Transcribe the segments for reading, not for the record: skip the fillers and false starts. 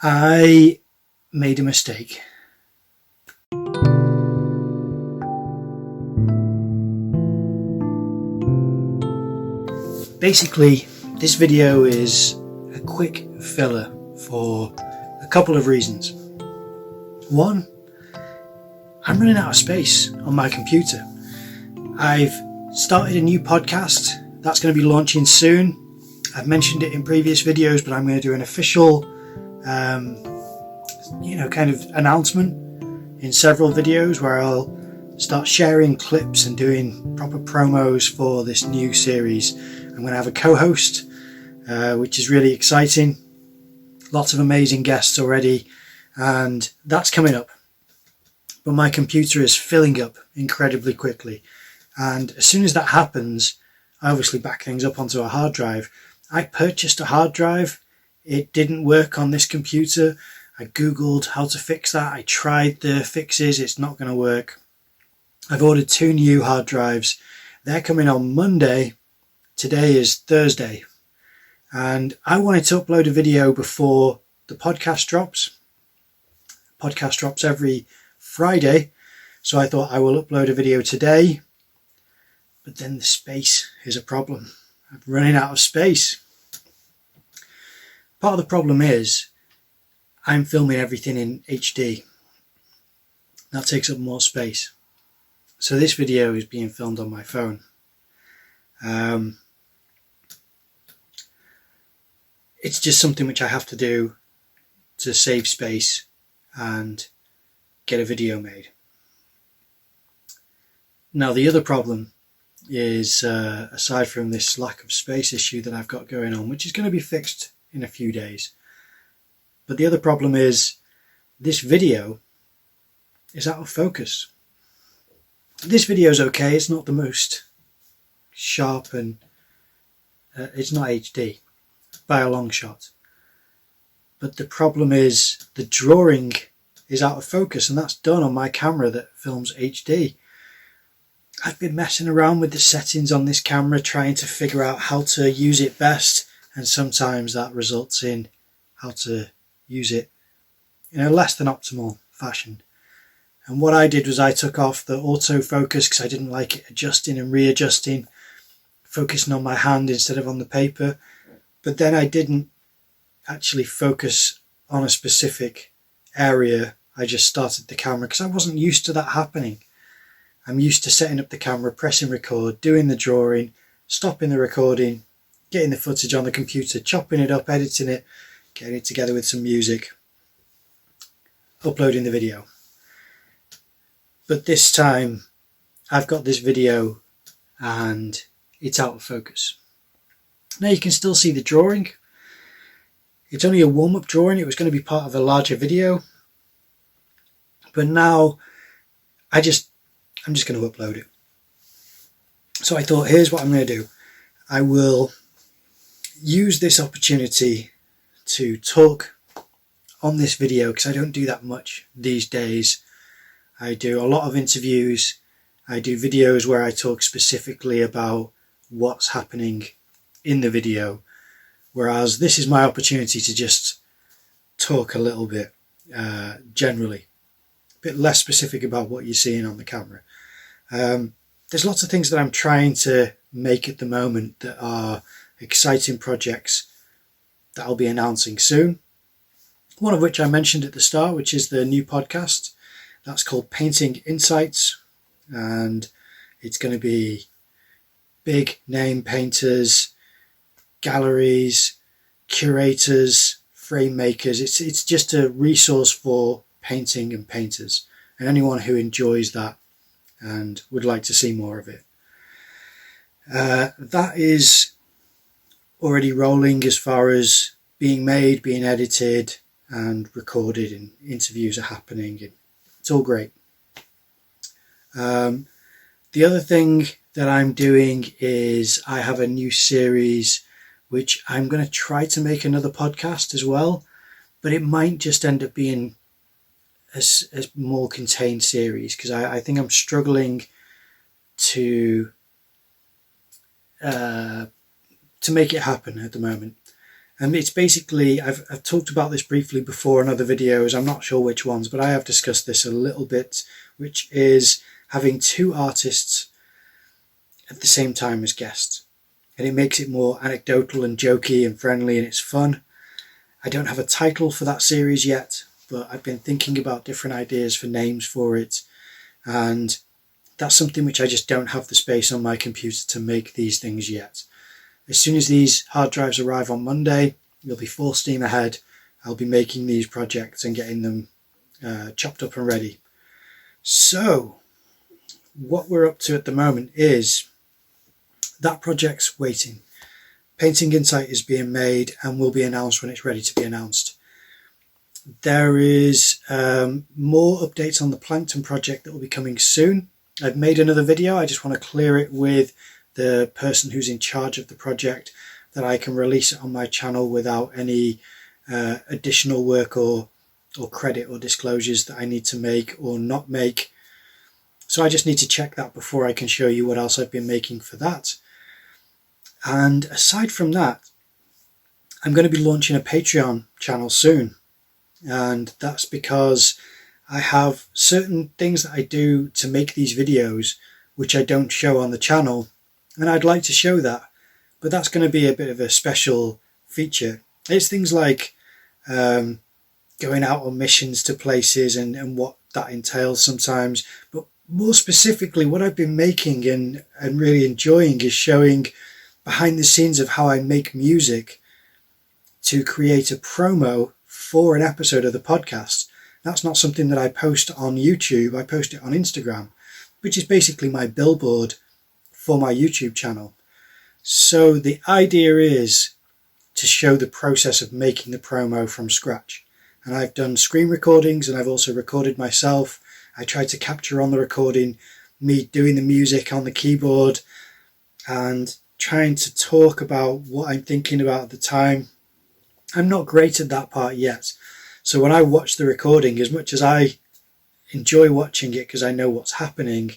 I made a mistake. Basically, this video is a quick filler for a couple of reasons. One, I'm running out of space on my computer. I've started a new podcast that's going to be launching soon. I've mentioned it in previous videos, but I'm going to do an official kind of announcement in several videos where I'll start sharing clips and doing proper promos for this new series. I'm going to have a co-host, which is really exciting. Lots of amazing guests already, and that's coming up. But my computer is filling up incredibly quickly, and as soon as that happens, I obviously back things up onto a hard drive. I purchased a hard drive. It didn't work on this computer. I googled how to fix that. I tried the fixes. It's not going to work. I've ordered 2 new hard drives. They're coming on Monday. Today is Thursday. And I wanted to upload a video before the podcast drops. Podcast drops every Friday. So I thought I will upload a video today. But then the space is a problem. I'm running out of space. Part of the problem is I'm filming everything in HD. That takes up more space. So this video is being filmed on my phone. It's just something which I have to do to save space and get a video made. Now the other problem is, aside from this lack of space issue that I've got going on, which is going to be fixed in a few days, but the other problem is this video is out of focus. This video is okay, it's not the most sharp and it's not HD by a long shot. But the problem is the drawing is out of focus, and that's done on my camera that films HD. I've been messing around with the settings on this camera trying to figure out how to use it best, and sometimes that results in how to use it in a less than optimal fashion. And what I did was I took off the autofocus because I didn't like it adjusting and readjusting, focusing on my hand instead of on the paper. But then I didn't actually focus on a specific area. I just started the camera because I wasn't used to that happening. I'm used to setting up the camera, pressing record, doing the drawing, stopping the recording, getting the footage on the computer, chopping it up, editing it, getting it together with some music, uploading the video. But this time I've got this video and it's out of focus. Now you can still see the drawing. It's only a warm-up drawing. It was going to be part of a larger video. But now I'm just going to upload it. So I thought, here's what I'm going to do. I will use this opportunity to talk on this video because I don't do that much these days. I do a lot of interviews. I do videos where I talk specifically about what's happening in the video, whereas this is my opportunity to just talk a little bit generally, a bit less specific about what you're seeing on the camera. There's lots of things that I'm trying to make at the moment that are exciting projects that I'll be announcing soon. One of which I mentioned at the start, which is the new podcast. That's called Painting Insights, and it's going to be big name painters, galleries, curators, frame makers. It's just a resource for painting and painters and anyone who enjoys that and would like to see more of it. That is already rolling as far as being made, being edited and recorded, and interviews are happening, and it's all great. The other thing that I'm doing is I have a new series which I'm going to try to make another podcast as well, but it might just end up being a more contained series because I think I'm struggling to make it happen at the moment. And it's basically, I've talked about this briefly before in other videos, I'm not sure which ones, but I have discussed this a little bit, which is having two artists at the same time as guests. And it makes it more anecdotal and jokey and friendly, and it's fun. I don't have a title for that series yet, but I've been thinking about different ideas for names for it, and that's something which I just don't have the space on my computer to make these things yet. As soon as these hard drives arrive on Monday, you'll be full steam ahead. I'll be making these projects and getting them chopped up and ready. So what we're up to at the moment is that project's waiting. Painting Insight is being made and will be announced when it's ready to be announced. There is more updates on the Plankton project that will be coming soon. I've made another video. I just want to clear it with the person who's in charge of the project, that I can release it on my channel without any additional work or credit or disclosures that I need to make or not make. So I just need to check that before I can show you what else I've been making for that. And aside from that, I'm going to be launching a Patreon channel soon. And that's because I have certain things that I do to make these videos which I don't show on the channel, and I'd like to show that, but that's going to be a bit of a special feature. It's things like going out on missions to places and what that entails sometimes, but more specifically what I've been making and really enjoying is showing behind the scenes of how I make music to create a promo for an episode of the podcast. That's not something that I post on YouTube, I post it on Instagram, which is basically my billboard for my YouTube channel. So the idea is to show the process of making the promo from scratch. And I've done screen recordings and I've also recorded myself. I tried to capture on the recording me doing the music on the keyboard and trying to talk about what I'm thinking about at the time. I'm not great at that part yet. So when I watch the recording, as much as I enjoy watching it because I know what's happening,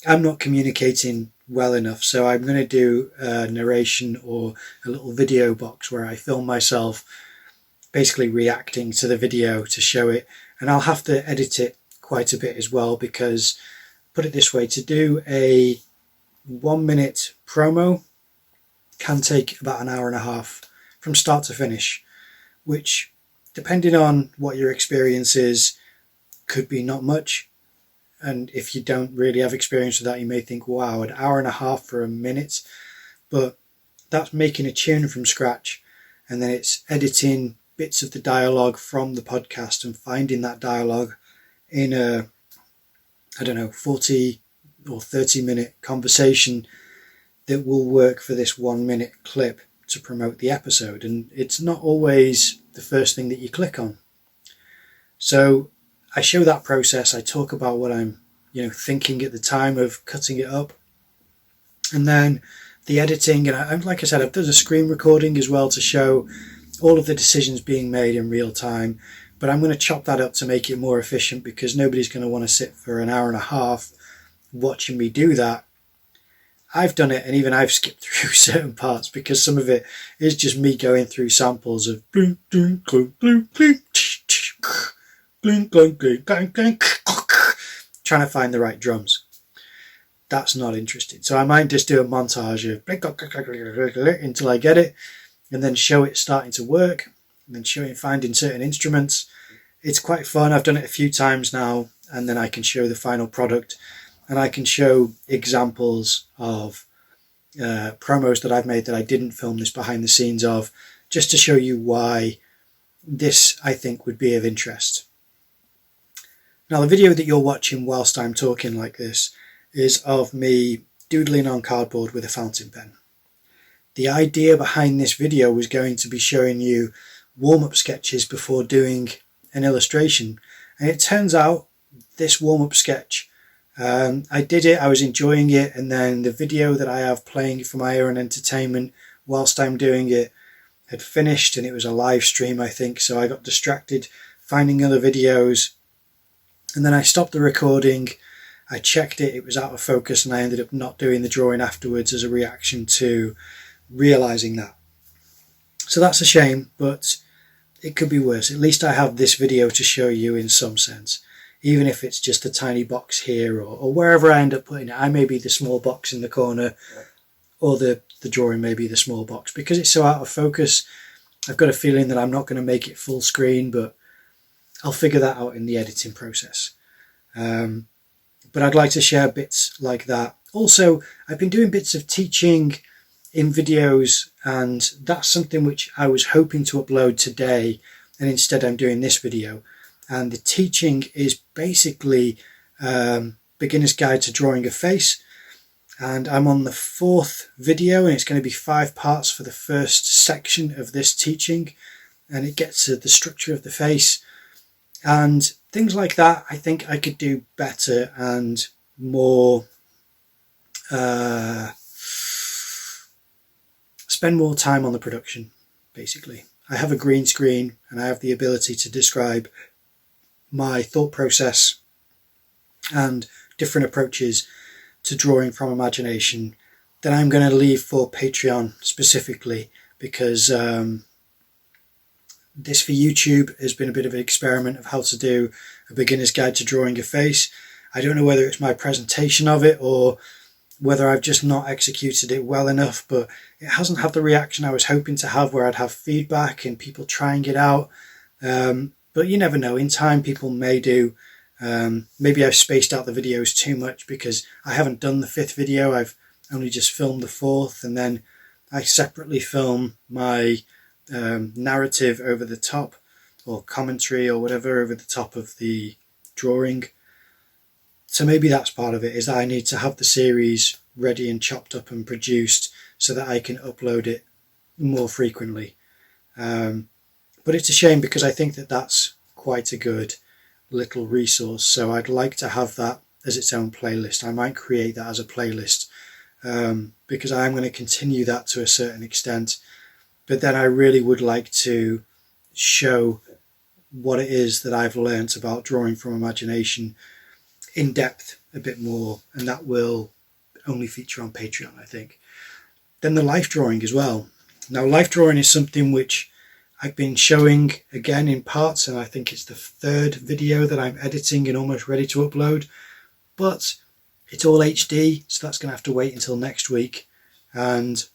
I'm not communicating well enough. So I'm going to do a narration or a little video box where I film myself basically reacting to the video to show it. And I'll have to edit it quite a bit as well, because, put it this way, to do a 1 minute promo can take about an hour and a half from start to finish, which, depending on what your experience is, could be not much. And if you don't really have experience with that, you may think, wow, an hour and a half for a minute. But that's making a tune from scratch, and then it's editing bits of the dialogue from the podcast and finding that dialogue in a, 40 or 30 minute conversation that will work for this 1 minute clip to promote the episode. And it's not always the first thing that you click on. So I show that process. I talk about what I'm thinking at the time of cutting it up, and then the editing. And like I said, I've done a screen recording as well to show all of the decisions being made in real time, but I'm going to chop that up to make it more efficient, because nobody's going to want to sit for an hour and a half watching me do that. I've done it, and even I've skipped through certain parts because some of it is just me going through samples of trying to find the right drums. That's not interesting. So I might just do a montage of until I get it, and then show it starting to work, and then show it finding certain instruments. It's quite fun. I've done it a few times now, and then I can show the final product, and I can show examples of promos that I've made that I didn't film this behind the scenes of, just to show you why this, I think, would be of interest. Now, the video that you're watching whilst I'm talking like this is of me doodling on cardboard with a fountain pen. The idea behind this video was going to be showing you warm-up sketches before doing an illustration. And it turns out this warm-up sketch, I did it, I was enjoying it, and then the video that I have playing for my own entertainment whilst I'm doing it had finished, and it was a live stream, I think, so I got distracted finding other videos, and then I stopped the recording, I checked it, it was out of focus, and I ended up not doing the drawing afterwards as a reaction to realising that. So that's a shame, but it could be worse. At least I have this video to show you in some sense, even if it's just a tiny box here or wherever I end up putting it. I may be the small box in the corner, or the drawing may be the small box. Because it's so out of focus, I've got a feeling that I'm not going to make it full screen, but I'll figure that out in the editing process. But I'd like to share bits like that. Also, I've been doing bits of teaching in videos, and that's something which I was hoping to upload today, and instead I'm doing this video. And the teaching is basically beginner's guide to drawing a face, and I'm on the 4th video, and it's going to be 5 parts for the first section of this teaching, and it gets to the structure of the face and things like that. I think I could do better and more, spend more time on the production, basically. I have a green screen and I have the ability to describe my thought process and different approaches to drawing from imagination that I'm going to leave for Patreon specifically, because this for YouTube has been a bit of an experiment of how to do a beginner's guide to drawing a face. I don't know whether it's my presentation of it or whether I've just not executed it well enough, but it hasn't had the reaction I was hoping to have, where I'd have feedback and people trying it out. But you never know, in time people may do. Maybe I've spaced out the videos too much because I haven't done the 5th video. I've only just filmed the 4th, and then I separately film my narrative over the top, or commentary or whatever over the top of the drawing. So maybe that's part of it, is that I need to have the series ready and chopped up and produced so that I can upload it more frequently. But it's a shame, because I think that that's quite a good little resource, so I'd like to have that as its own playlist. I might create that as a playlist, because I am going to continue that to a certain extent, but then I really would like to show what it is that I've learnt about drawing from imagination in depth a bit more, and that will only feature on Patreon, I think. Then the life drawing as well. Now, life drawing is something which I've been showing again in parts, and I think it's the 3rd video that I'm editing and almost ready to upload, but it's all HD, so that's going to have to wait until next week. And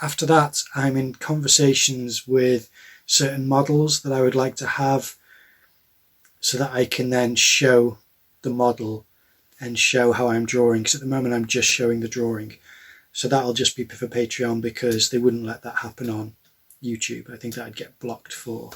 after that, I'm in conversations with certain models that I would like to have, so that I can then show the model and show how I'm drawing, because at the moment I'm just showing the drawing. So that'll just be for Patreon, because they wouldn't let that happen on YouTube. I think that'd get blocked for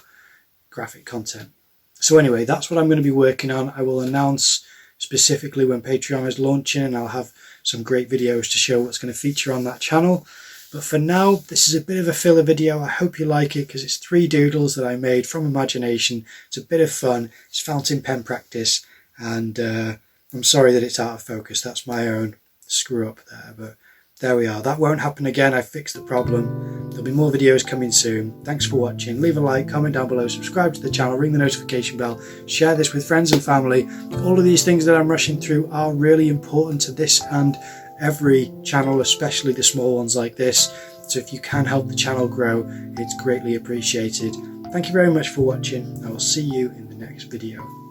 graphic content. So anyway, that's what I'm going to be working on. I will announce specifically when Patreon is launching, and I'll have some great videos to show what's going to feature on that channel. But for now, this is a bit of a filler video. I hope you like it, because it's 3 doodles that I made from imagination. It's a bit of fun. It's fountain pen practice, and I'm sorry that it's out of focus. That's my own screw up there, but there we are. That won't happen again. I fixed the problem. There'll be more videos coming soon. Thanks for watching. Leave a like, comment down below, subscribe to the channel, ring the notification bell, share this with friends and family. All of these things that I'm rushing through are really important to this and every channel, especially the small ones like this. So if you can help the channel grow, it's greatly appreciated. Thank you very much for watching. I will see you in the next video.